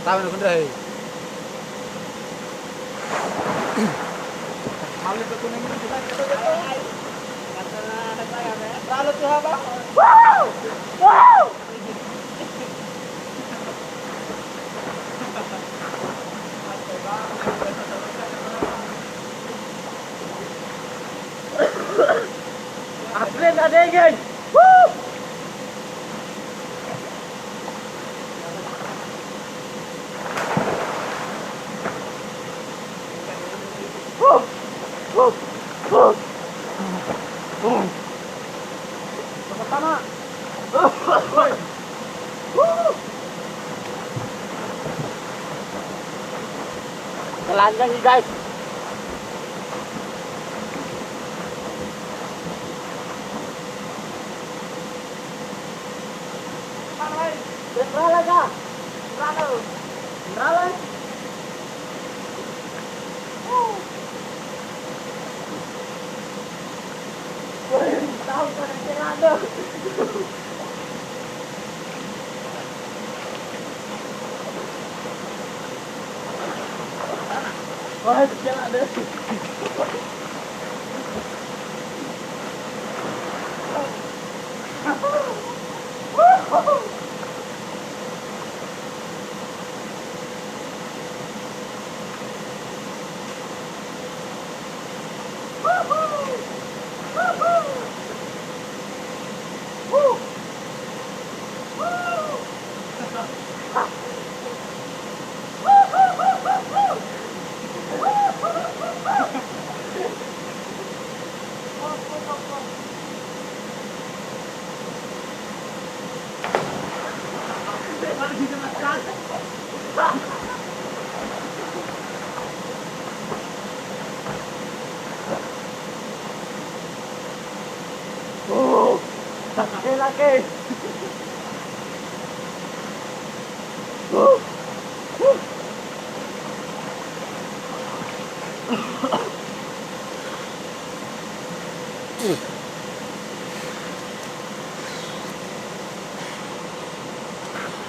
Tama na kundi. Malit ko na yun. Ralo to haba. Wow! Wow! Atlet ada yang. Woo! Woo! Woo! Woo! Woo! Sama-sama. Woo! Telanjang nih guys. Central aja. Central. Tahu kan ada. Wah, jangan ada. Oh, laki-laki. Oh.